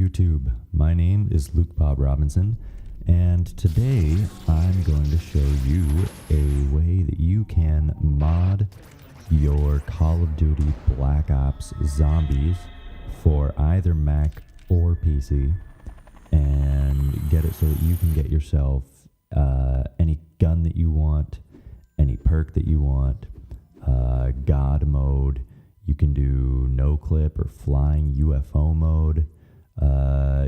YouTube. My name is Luke Bob Robinson, and today I'm going to show you a way that you can mod your Call of Duty Black Ops Zombies for either Mac or PC and get it so that you can get yourself any gun that you want, any perk that you want, God mode. You can do no clip or flying UFO mode.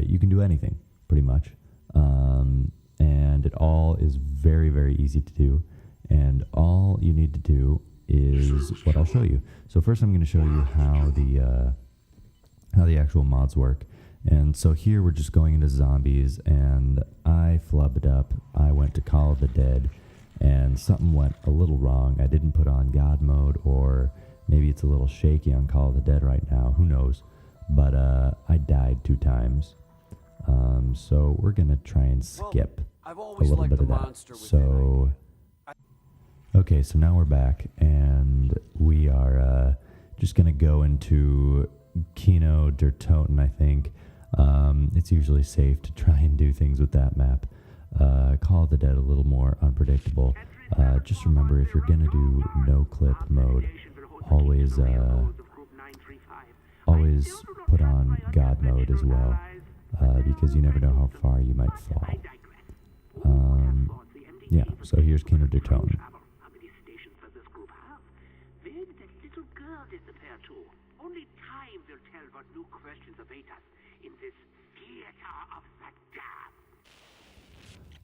You can do anything pretty much. And it all is very, very easy to do. And all you need to do is what I'll show you. So first I'm going to show you how the actual mods work. And so here we're just going into zombies, and I flubbed up. I went to Call of the Dead, and something went a little wrong. I didn't put on God mode, or maybe it's a little shaky on Call of the Dead right now. Who knows? But I died 2 times. So we're going to try and skip a little bit of that. So, okay, so now we're back, and we are just going to go into Kino der Toten, I think. It's usually safe to try and do things with that map. Call of the Dead a little more unpredictable. Just remember, if you're going to do no clip mode, always put on God mode as well, because you never know how far you might fall. Yeah, so here's Kino der Toten. Only time will tell what new questions await us in this theater of the damned.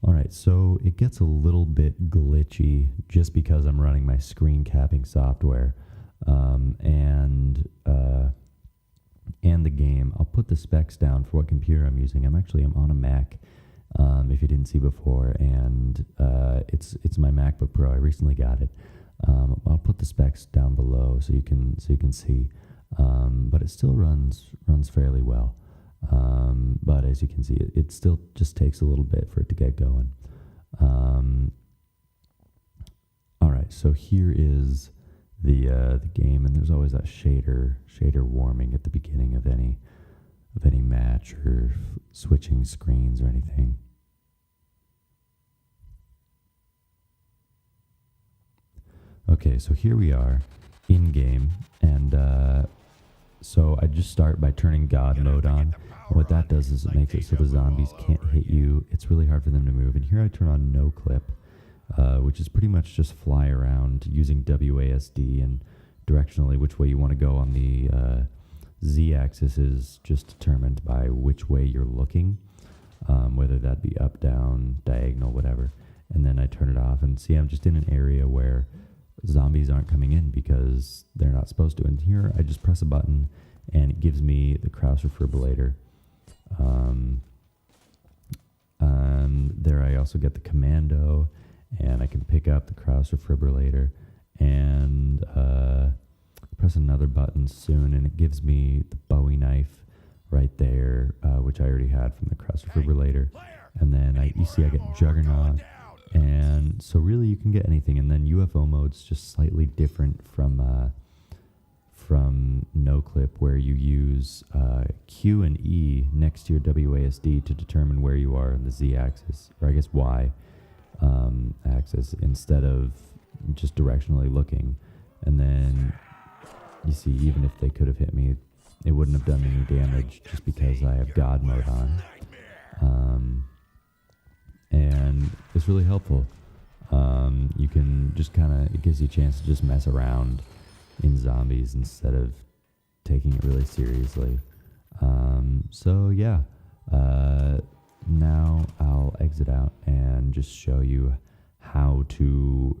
Alright, so it gets a little bit glitchy just because I'm running my screen capping software and the game. I'll put the specs down for what computer I'm using. I'm on a Mac, if you didn't see before, and it's my Macbook Pro. I recently got it. I'll put the specs down below so you can see. But it still runs fairly well. But as you can see, it still just takes a little bit for it to get going. All right, so here is the game, and there's always that shader warming at the beginning of any match or switching screens or anything. Okay, so here we are in game, and so I just start by turning God mode on. What that does is it makes it so the zombies can't hit you. It's really hard for them to move. And here I turn on no clip, which is pretty much just fly around using WASD, and directionally which way you want to go on the Z-axis is just determined by which way you're looking, whether that be up, down, diagonal, whatever. And then I turn it off, and see, I'm just in an area where zombies aren't coming in because they're not supposed to. And here I just press a button and it gives me the Kraus defibrillator. There I also get the commando, and I can pick up the Kraus defibrillator and press another button soon, and it gives me the Bowie knife right there, which I already had from the Kraus defibrillator. And then you see I get Juggernaut. And so really you can get anything. And then UFO mode's just slightly different from no clip, where you use Q and E next to your WASD to determine where you are on the Z axis, or I guess Y axis, instead of just directionally looking. And then you see, even if they could have hit me, it wouldn't have done any damage just because I have God mode on. And it's really helpful. You can just it gives you a chance to just mess around in zombies instead of taking it really seriously. So yeah, now I'll exit out and just show you how to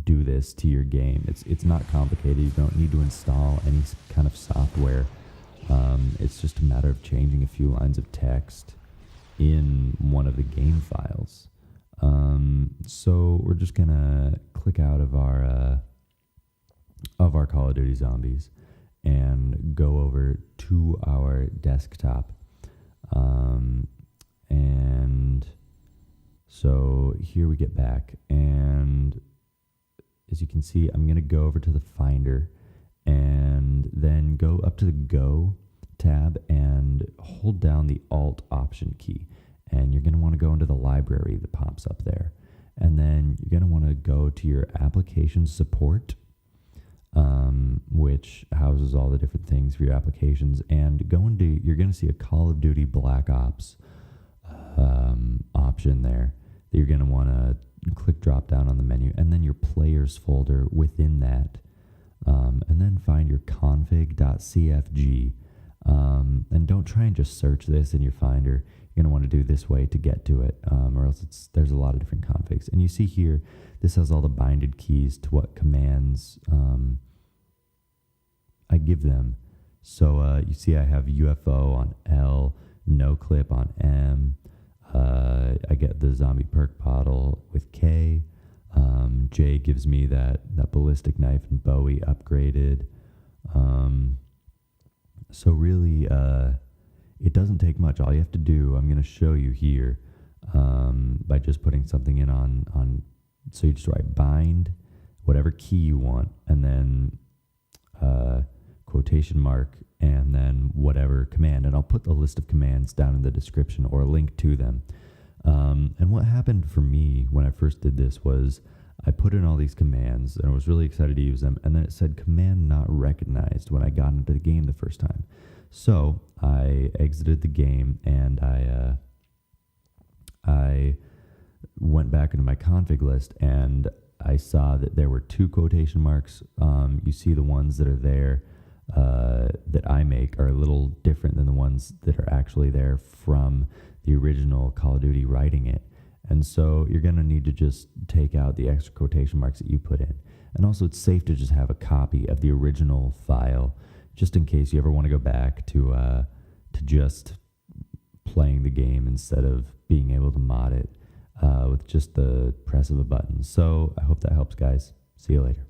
do this to your game. It's not complicated. You don't need to install any kind of software. It's just a matter of changing a few lines of text in one of the game files. So we're just gonna click out of our Call of Duty Zombies and go over to our desktop. And so here we get back, and as you can see, I'm gonna go over to the Finder and then go up to the Go tab and hold down the Alt Option key, and you're going to want to go into the library that pops up there. And then you're going to want to go to your application support, which houses all the different things for your applications. And you're going to see a Call of Duty Black Ops option there that you're going to want to click drop down on the menu, and then your players folder within that. And then find your config.cfg. And don't try and just search this in your Finder. You're going to want to do this way to get to it, or else there's a lot of different configs. And you see here, this has all the binded keys to what commands I give them. So you see I have UFO on L, no clip on M. I get the zombie perk bottle with K. J gives me that ballistic knife and Bowie upgraded. So really, it doesn't take much. All you have to do, I'm going to show you here, by just putting something in on. So you just write bind, whatever key you want, and then quotation mark, and then whatever command. And I'll put the list of commands down in the description or a link to them. And what happened for me when I first did this was I put in all these commands and I was really excited to use them. And then it said command not recognized when I got into the game the first time. So I exited the game and I went back into my config list and I saw that there were 2 quotation marks. You see the ones that are there that I make are a little different than the ones that are actually there from the original Call of Duty writing it. And so you're going to need to just take out the extra quotation marks that you put in. And also it's safe to just have a copy of the original file, just in case you ever want to go back to just playing the game instead of being able to mod it with just the press of a button. So I hope that helps, guys. See you later.